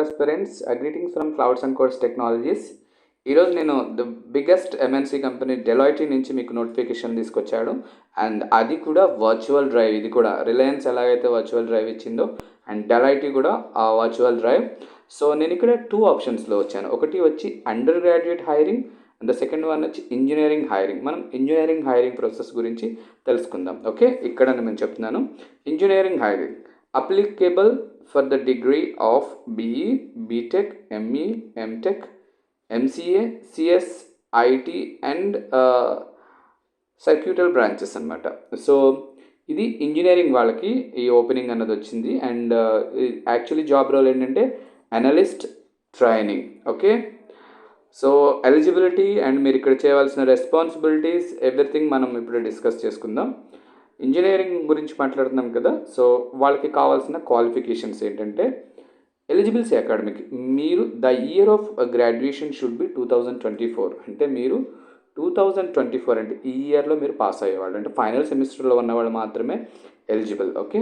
Aspirants, greetings from Clouds and Codes Technologies. ఈరోజు నేను the biggest MNC company డెలాయిటీ నుంచి మీకు నోటిఫికేషన్ తీసుకొచ్చాడు. అండ్ అది కూడా వర్చువల్ డ్రైవ్. ఇది కూడా రిలయన్స్ ఎలాగైతే వర్చువల్ డ్రైవ్ ఇచ్చిందో అండ్ డెలాయిటీ కూడా ఆ వర్చువల్ డ్రైవ్. సో నేను ఇక్కడ 2 ఆప్షన్స్లో వచ్చాను. ఒకటి వచ్చి under graduate hiring and the second one వచ్చి ఇంజనీరింగ్ హైరింగ్. మనం ఇంజనీరింగ్ హైరింగ్ ప్రాసెస్ గురించి తెలుసుకుందాం. ఓకే, ఇక్కడ నేను చెప్తున్నాను engineering hiring applicable for the degree of BE, BTech, ME, MTech, MCA, CS, IT and circuital branches అనమాట. సో ఇది engineering వాళ్ళకి ఈ ఓపెనింగ్ అన్నది వచ్చింది. అండ్ యాక్చువల్లీ జాబ్ రోల్ ఏంటంటే analyst training. Okay, so eligibility and మీరు ఇక్కడ చేయవలసిన రెస్పాన్సిబిలిటీస్ ఎవ్రీథింగ్ మనం ఇప్పుడు డిస్కస్ చేసుకుందాం. ఇంజనీరింగ్ గురించి మాట్లాడుతున్నాం కదా, సో వాళ్ళకి కావాల్సిన క్వాలిఫికేషన్స్ ఏంటంటే ఎలిజిబిలిటీ అకాడమిక్. మీరు the year of graduation should be 2024. అంటే మీరు 2024 అంటే ఈ ఇయర్లో మీరు పాస్ అయ్యేవాళ్ళు, అంటే ఫైనల్ సెమిస్టర్లో ఉన్నవాళ్ళు మాత్రమే eligible. Okay,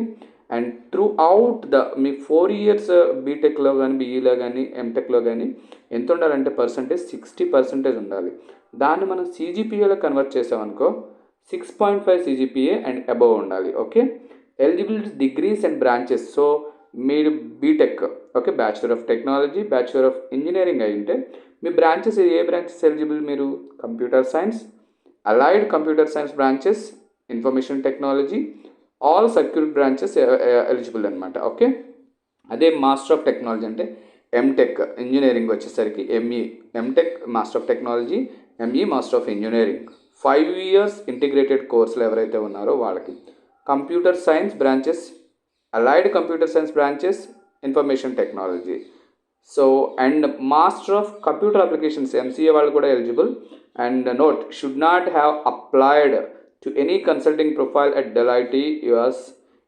and through out me 4 years బీటెక్లో కానీ BEలో కానీ MTechలో కానీ ఎంత ఉండాలంటే పర్సంటేజ్ 60% ఉండాలి. దాన్ని మనం CGPAలో కన్వర్ట్ చేసామనుకో 6.5 CGPA అండ్ అబవ్ ఉండాలి. Okay, eligibility degrees and branches. So మీరు BTech, okay, bachelor of technology, bachelor of engineering అయింటే మీ బ్రాంచెస్ ఏ బ్రాంచెస్ ఎలిజిబుల్? మీరు computer science, allied computer science branches, information technology, all circuit branches eligible అనమాట. Okay, అదే master of technology అంటే MTech engineering వచ్చేసరికి MTech master of technology, ME master of engineering. 5 years integrated కోర్సులు ఎవరైతే ఉన్నారో వాళ్ళకి computer science branches, allied computer science branches, information technology. So and master of computer applications MCA వాళ్ళు కూడా eligible. And note, should not have applied to any consulting profile at Deloitte US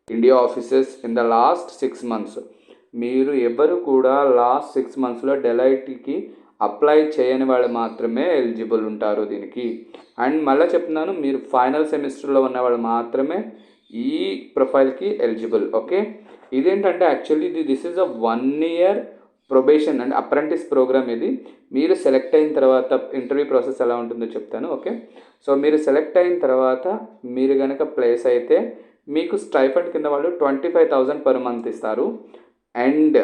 India offices in the last 6 months. మీరు ఎవరు కూడా last 6 monthsలో డెలాయిటీకి apply చేయని వాళ్ళు మాత్రమే eligible ఉంటారు దీనికి. అండ్ మళ్ళీ చెప్తున్నాను, మీరు ఫైనల్ సెమిస్టర్లో ఉన్న వాళ్ళు మాత్రమే ఈ ప్రొఫైల్కి ఎలిజిబుల్. ఓకే, ఇదేంటంటే actually this is a 1 year probation and apprentice program. ఇది మీరు సెలెక్ట్ అయిన తర్వాత ఇంటర్వ్యూ ప్రాసెస్ ఎలా ఉంటుందో చెప్తాను. ఓకే, సో మీరు సెలెక్ట్ అయిన తర్వాత మీరు కనుక ప్లేస్ అయితే మీకు స్టైఫండ్ కింద వాళ్ళు 25,000 per month ఇస్తారు. అండ్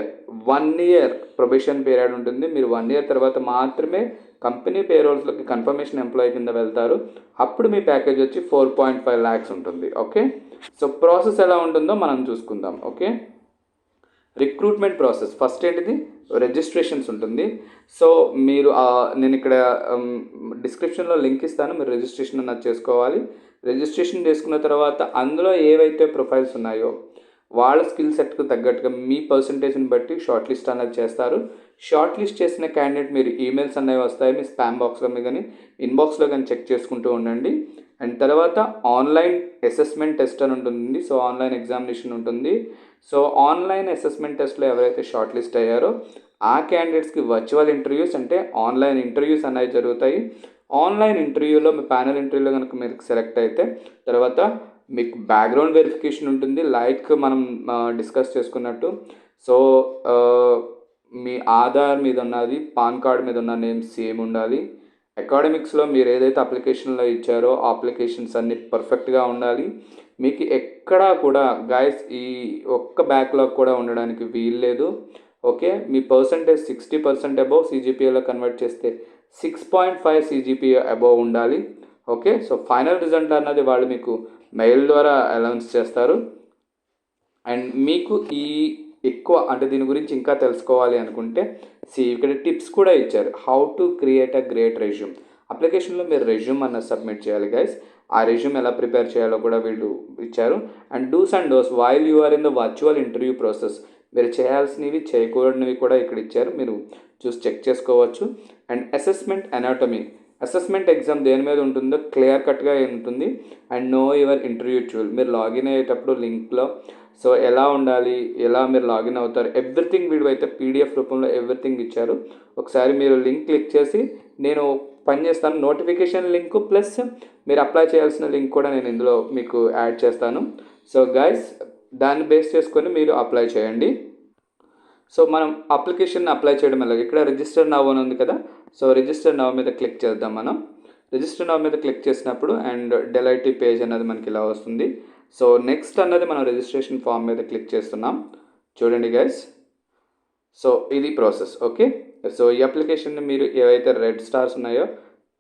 1 year ప్రొబేషన్ పీరియడ్ ఉంటుంది. మీరు 1 year తర్వాత మాత్రమే కంపెనీ పేరోల్స్లోకి కన్ఫర్మేషన్ ఎంప్లాయీ కింద వెళ్తారు. అప్పుడు మీ ప్యాకేజ్ వచ్చి 4.5 lakhs ఉంటుంది. ఓకే, సో ప్రాసెస్ ఎలా ఉంటుందో మనం చూసుకుందాం. ఓకే, రిక్రూట్మెంట్ ప్రాసెస్ ఫస్ట్ ఏంటిది, రిజిస్ట్రేషన్స్ ఉంటుంది. సో మీరు నేను ఇక్కడ డిస్క్రిప్షన్లో లింక్ ఇస్తాను, మీరు రిజిస్ట్రేషన్ అన్నది చేసుకోవాలి. రిజిస్ట్రేషన్ చేసుకున్న తర్వాత అందులో ఏవైతే ప్రొఫైల్స్ ఉన్నాయో వాళ్ళ స్కిల్ సెట్కు తగ్గట్టుగా మీ పర్సంటేజ్ని బట్టి షార్ట్ లిస్ట్ అనేది చేస్తారు. షార్ట్ లిస్ట్ చేసిన క్యాండిడేట్ మీరు ఈమెయిల్స్ అనేవి వస్తాయి మీ స్పామ్ బాక్స్లో కానీ ఇన్బాక్స్లో కానీ చెక్ చేసుకుంటూ ఉండండి. అండ్ తర్వాత ఆన్లైన్ అసెస్మెంట్ టెస్ట్ అని ఉంటుంది. సో ఆన్లైన్ ఎగ్జామినేషన్ ఉంటుంది. సో ఆన్లైన్ అసెస్మెంట్ టెస్ట్లో ఎవరైతే షార్ట్ లిస్ట్ అయ్యారో ఆ క్యాండిడేట్స్కి వర్చువల్ ఇంటర్వ్యూస్ అంటే ఆన్లైన్ ఇంటర్వ్యూస్ అనేవి జరుగుతాయి. ఆన్లైన్ ఇంటర్వ్యూలో మీ ప్యానల్ ఇంటర్వ్యూలో కనుక మీరు సెలెక్ట్ అయితే తర్వాత మీకు బ్యాక్గ్రౌండ్ వెరిఫికేషన్ ఉంటుంది, లైక్ మనం డిస్కస్ చేసుకున్నట్టు. సో మీ ఆధార్ మీద ఉన్నది, పాన్ కార్డ్ మీద ఉన్న నేమ్ సేమ్ ఉండాలి. అకాడమిక్స్లో మీరు ఏదైతే అప్లికేషన్లో ఇచ్చారో ఆ అప్లికేషన్స్ అన్నీ పర్ఫెక్ట్గా ఉండాలి. మీకు ఎక్కడా కూడా గైస్ ఈ ఒక్క బ్యాక్లాగ్ కూడా ఉండడానికి వీల్లేదు. ఓకే, మీ పర్సంటేజ్ 60% అబోవ్, CGPAలో కన్వర్ట్ చేస్తే 6.5 CGPA అబోవ్ ఉండాలి. ఓకే, సో ఫైనల్ రిజల్ట్ అన్నది వాళ్ళు మీకు మెయిల్ ద్వారా అనౌన్స్ చేస్తారు. అండ్ మీకు ఈ ఎక్కువ అంటే దీని గురించి ఇంకా తెలుసుకోవాలి అనుకుంటే ఇక్కడ టిప్స్ కూడా ఇచ్చారు. How to create a great resume. అప్లికేషన్లో మీరు రెజ్యూమ్ అన్నది సబ్మిట్ చేయాలి గైస్. ఆ రెజ్యూమ్ ఎలా ప్రిపేర్ చేయాలో కూడా వీళ్ళు ఇచ్చారు. And dos and don'ts while you are in the virtual interview process. మీరు చేయాల్సినవి చేయకూడనివి కూడా ఇక్కడ ఇచ్చారు, మీరు చూసి చెక్ చేసుకోవచ్చు. And assessment anatomy. Assessment exam దేని మీద ఉంటుందో క్లియర్ కట్గా ఉంటుంది. And know your interview tool. మీరు లాగిన్ అయ్యేటప్పుడు లింక్లో సో ఎలా ఉండాలి, ఎలా మీరు లాగిన్ అవుతారు, ఎవ్రీథింగ్ వీడియో అయితే PDF రూపంలో ఎవ్రీథింగ్ ఇచ్చారు. ఒకసారి మీరు లింక్ క్లిక్ చేసి నేను పని చేస్తాను. నోటిఫికేషన్ లింక్ ప్లస్ మీరు అప్లై చేయాల్సిన లింక్ కూడా నేను ఇందులో మీకు యాడ్ చేస్తాను. సో గైస్ దాన్ని బేస్ చేసుకొని మీరు అప్లై చేయండి. సో మనం అప్లికేషన్ అప్లై చేయడం ఎలాగ, ఇక్కడ రిజిస్టర్ నవ్ అని ఉంది కదా, సో రిజిస్టర్ నవ్ మీద క్లిక్ చేద్దాం మనం. రిజిస్టర్ నవ్ మీద క్లిక్ చేసినప్పుడు అండ్ డెలైట్ పేజ్ అనేది మనకి ఇలా వస్తుంది. సో నెక్స్ట్ అన్నది మనం రిజిస్ట్రేషన్ ఫామ్ మీద క్లిక్ చేస్తున్నాం. చూడండి గైస్, సో ఇది ప్రాసెస్. ఓకే, సో ఈ అప్లికేషన్ని మీరు ఏవైతే రెడ్ స్టార్స్ ఉన్నాయో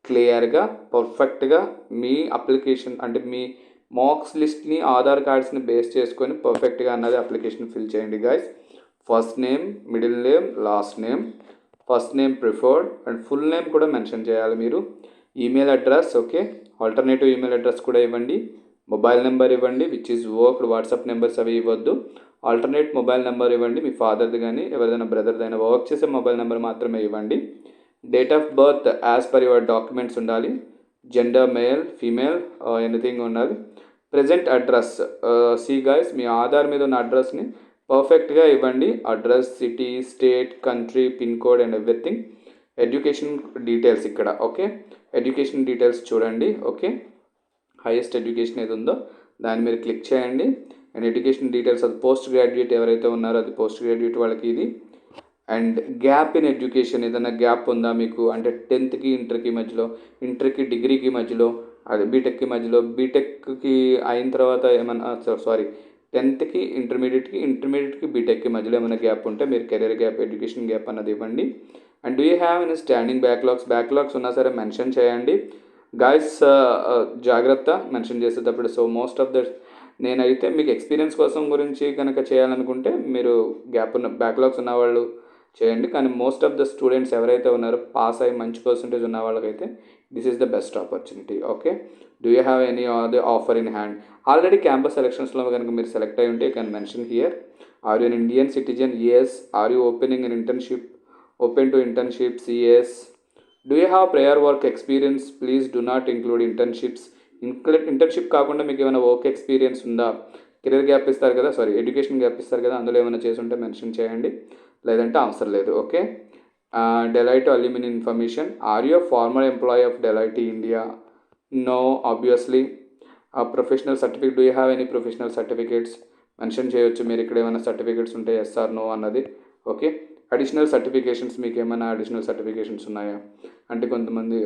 క్లియర్గా పర్ఫెక్ట్గా మీ అప్లికేషన్ అంటే మీ మార్క్స్ లిస్ట్ని ఆధార్ కార్డ్స్ని బేస్ చేసుకొని పర్ఫెక్ట్గా అన్నది అప్లికేషన్ ఫిల్ చేయండి guys. First name, middle name, last name, first name preferred and full name కూడా మెన్షన్ చేయాలి మీరు. Email address, okay, alternative email address కూడా ఇవ్వండి. మొబైల్ నెంబర్ ఇవ్వండి which is work, WhatsApp numbers అవి ఇవ్వద్దు. ఆల్టర్నేట్ మొబైల్ నెంబర్ ఇవ్వండి, మీ ఫాదర్ది కానీ ఎవరిదైనా బ్రదర్ది అయినా వర్క్ చేసే మొబైల్ నెంబర్ మాత్రమే ఇవ్వండి. Date of birth as per your documents ఉండాలి. జెండర్ మేల్, ఫీమేల్, ఎనీథింగ్ ఉండాలి. ప్రజెంట్ అడ్రస్, సి గైస్, మీ ఆధార్ మీద ఉన్న అడ్రస్ని పర్ఫెక్ట్గా ఇవ్వండి. Address, city, state, country, pin code and everything. Education details ఇక్కడ, ఓకే, ఎడ్యుకేషన్ డీటెయిల్స్ చూడండి. ఓకే, హైయెస్ట్ ఎడ్యుకేషన్ ఏది ఉందో దాన్ని మీరు క్లిక్ చేయండి. అండ్ ఎడ్యుకేషన్ డీటెయిల్స్, అది పోస్ట్ గ్రాడ్యుయేట్ ఎవరైతే ఉన్నారో అది పోస్ట్ గ్రాడ్యుయేట్ వాళ్ళకి ఇది. అండ్ గ్యాప్ ఇన్ ఎడ్యుకేషన్, ఏదైనా గ్యాప్ ఉందా మీకు అంటే 10th ఇంటర్కి మధ్యలో, ఇంటర్కి డిగ్రీకి మధ్యలో, అది బీటెక్కి మధ్యలో, బీటెక్కి అయిన తర్వాత ఏమన్నా 10th ఇంటర్మీడియట్కి బీటెక్కి మధ్యలో ఏమైనా గ్యాప్ ఉంటే మీరు కెరీర్ గ్యాప్, ఎడ్యుకేషన్ గ్యాప్ అన్నది ఇవ్వండి. And do you have any standing backlogs ఉన్నా సరే మెన్షన్ చేయండి గాయస్. జాగ్రత్త మెన్షన్ చేసేటప్పుడు. సో మోస్ట్ ఆఫ్ ద నేనైతే మీకు ఎక్స్పీరియన్స్ కోసం గురించి కనుక చేయాలనుకుంటే మీరు బ్యాక్లాగ్స్ ఉన్న వాళ్ళు చేయండి. కానీ మోస్ట్ ఆఫ్ ద స్టూడెంట్స్ ఎవరైతే ఉన్నారో పాస్ అయ్యి మంచి పర్సంటేజ్ ఉన్న వాళ్ళకైతే this is the best opportunity. Okay, do you have any other offer in hand? Already campus సెలక్షన్స్లో కనుక మీరు సెలెక్ట్ అయ్యి ఉంటే you can mention here. Are you an Indian citizen? Yes. Are you opening an internship? Open to internships? Yes. Do you have prior work experience? Please do not include internships. Internship కాకుండా మీకు ఏమైనా work experience ఉందా? Career gap ఇస్తారు కదా, education gap ఇస్తారు కదా, అందులో ఏమైనా చేసి ఉంటే మెన్షన్ చేయండి, లేదంటే అవసరం లేదు. Okay, Deloitte alumni information. Are you former employee of Deloitte India? No obviously. Professional certificate, do you have any professional certificates? Mention చేయొచ్చు మీరు ఇక్కడ ఏమైనా సర్టిఫికేట్స్ ఉంటే ఎస్ ఆర్ నో అన్నది. ఓకే, అడిషనల్ సర్టిఫికేషన్స్, మీకు ఏమైనా అడిషనల్ సర్టిఫికేషన్స్ ఉన్నాయా అంటే కొంతమంది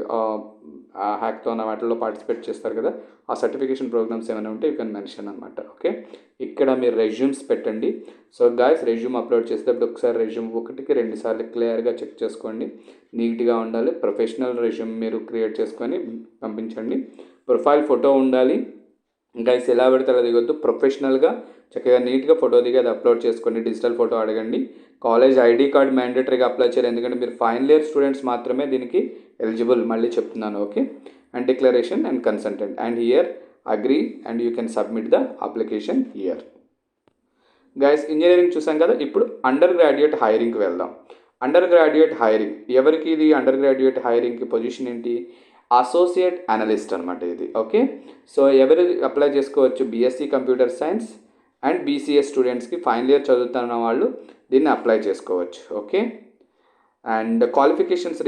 హ్యాక్థాన్ వాటిల్లో పార్టిసిపేట్ చేస్తారు కదా, ఆ సర్టిఫికేషన్ ప్రోగ్రామ్స్ ఏమైనా ఉంటే యూ కెన్ మెన్షన్ అనమాట. ఓకే, ఇక్కడ మీరు రెజ్యూమ్స్ పెట్టండి. సో గాయస్, రెజ్యూమ్ అప్లోడ్ చేసేటప్పుడు ఒకసారి రెజ్యూమ్ 1-2 సార్లు క్లియర్గా చెక్ చేసుకోండి, నీట్గా ఉండాలి. ప్రొఫెషనల్ రెజ్యూమ్ మీరు క్రియేట్ చేసుకొని పంపించండి. ప్రొఫైల్ ఫోటో ఉండాలి గైస్, ఎలా పెడతారో దిగొద్దు. ప్రొఫెషనల్గా చక్కగా నీట్గా ఫోటో దిగి అది అప్లోడ్ చేసుకోండి. డిజిటల్ ఫోటో అడగండి. కాలేజ్ ఐడి కార్డ్ మ్యాండేటరీగా అప్లై చేయాలి, ఎందుకంటే మీరు ఫైనల్ ఇయర్ స్టూడెంట్స్ మాత్రమే దీనికి ఎలిజిబుల్. మళ్ళీ చెప్తున్నాను. Okay, and declaration and consultant and here agree and you can submit the application here. Guys, engineering చూసాం కదా, ఇప్పుడు అండర్ గ్రాడ్యుయేట్ హైరింగ్కి వెళ్దాం. అండర్ గ్రాడ్యుయేట్ హైరింగ్ ఎవరికి? ఇది అండర్ గ్రాడ్యుయేట్ హైరింగ్కి పొజిషన్ ఏంటి? అసోసియేట్ అనలిస్ట్ అనమాట ఇది. ఓకే, సో ఎవరు అప్లై చేసుకోవచ్చు? BSc computer science and BCA స్టూడెంట్స్కి ఫైనల్ ఇయర్ చదువుతున్న వాళ్ళు దీన్ని అప్లై చేసుకోవచ్చు. ఓకే, అండ్ క్వాలిఫికేషన్స్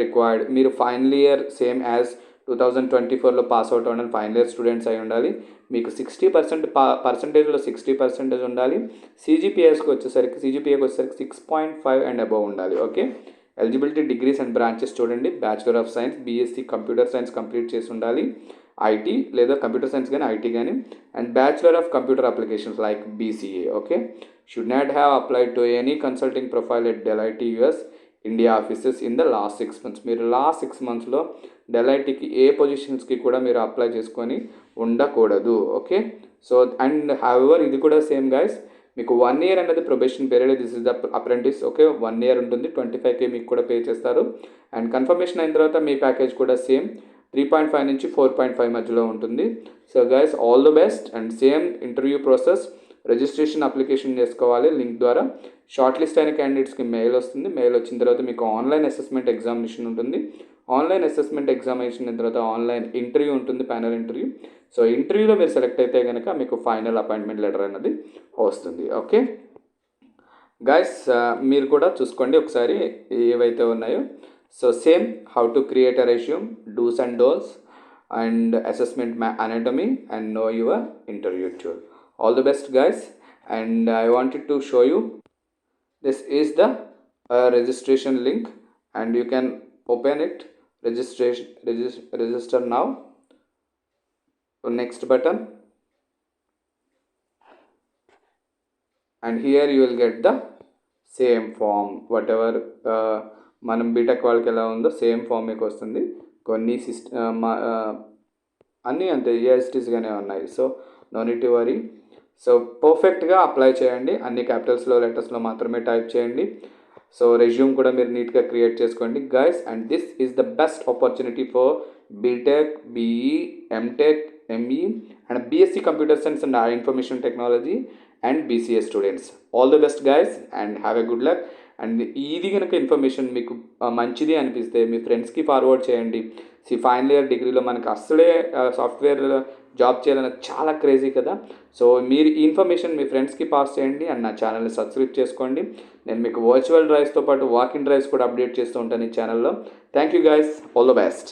రిక్వైర్డ్, మీరు ఫైనల్ ఇయర్ సేమ్ యాజ్ 2024లో పాస్ అవుట్ ఉండాలి, ఫైనల్ ఇయర్ స్టూడెంట్స్ అయి ఉండాలి. మీకు 60% పర్సంటేజ్లో 60% ఉండాలి. సిజిపిఏకి వచ్చేసరికి 6.5 అండ్ అబవ్ ఉండాలి. Okay, eligibility degrees and branches చూడండి. Bachelor of science, BSc computer science complete చేసి ఉండాలి, ఐటీ లేదా కంప్యూటర్ సైన్స్ కానీ ఐటీ కానీ, and bachelor of computer applications like BCA. Okay, should not have applied to any consulting profile at Deloitte US India offices in the last 6 months. మీరు last 6 monthsలో డెలైట్కి ఏ పొజిషన్స్కి కూడా మీరు అప్లై చేసుకొని ఉండకూడదు. ఓకే, సో అండ్ హౌఎవర్ ఇది కూడా సేమ్ గైస్, మీకు 1 year అనేది probation period. This is the apprentice. Okay, 1 year ఉంటుంది, 25K మీకు కూడా పే చేస్తారు. అండ్ కన్ఫర్మేషన్ అయిన తర్వాత మీ ప్యాకేజ్ కూడా సేమ్ 3.5 నుంచి 4.5 మధ్యలో ఉంటుంది. So guys, all the best. And same interview process, registration application చేసుకోవాలి లింక్ ద్వారా. షార్ట్ లిస్ట్ అయిన క్యాండిడేట్స్కి మెయిల్ వస్తుంది. మెయిల్ వచ్చిన తర్వాత మీకు ఆన్లైన్ అసెస్మెంట్ ఎగ్జామినేషన్ ఉంటుంది. ఆన్లైన్ అసెస్మెంట్ ఎగ్జామినేషన్ అయిన తర్వాత ఆన్లైన్ ఇంటర్వ్యూ ఉంటుంది, ప్యానల్ ఇంటర్వ్యూ. సో ఇంటర్వ్యూలో మీరు సెలెక్ట్ అయితే కనుక మీకు ఫైనల్ అపాయింట్మెంట్ లెటర్ అనేది వస్తుంది. ఓకే గైస్, మీరు కూడా చూసుకోండి ఒకసారి ఏవైతే ఉన్నాయో. So same how to create a resume, dos and don'ts, and assessment anatomy, and know your interview tool. All the best guys, and I wanted to show you this is the registration link, and you can open it. Register now. So next button, and here you will get the same form whatever మనం BTech వాళ్ళకి ఎలా ఉందో same form మీకు వస్తుంది. కొన్ని అన్నీ అంతే ఏఎస్టీస్గానే ఉన్నాయి. So no need to worry. So పర్ఫెక్ట్గా అప్లై చేయండి, అన్ని క్యాపిటల్స్లో లెటర్స్లో మాత్రమే టైప్ చేయండి. సో రెజ్యూమ్ కూడా మీరు నీట్గా క్రియేట్ చేసుకోండి guys. And this is the best opportunity for BTech, BE, MTech, ME and BSc computer science and information technology and BCA students. All the best guys and have a good luck. And ఇది కనుక information మీకు మంచిది అనిపిస్తే మీ ఫ్రెండ్స్కి forward చేయండి. Final year డిగ్రీలో మనకు అస్సలే సాఫ్ట్వేర్ జాబ్ చేయాలని చాలా క్రేజీ కదా. సో మీరు ఈ ఇన్ఫర్మేషన్ మీ ఫ్రెండ్స్కి పాస్ చేయండి అండ్ నా ఛానల్ని సబ్స్క్రైబ్ చేసుకోండి. నేను మీకు వర్చువల్ డ్రైవ్స్తో పాటు వాకింగ్ డ్రైవ్స్ కూడా అప్డేట్ చేస్తూ ఉంటాను ఈ ఛానల్లో. Thank you guys, all the best.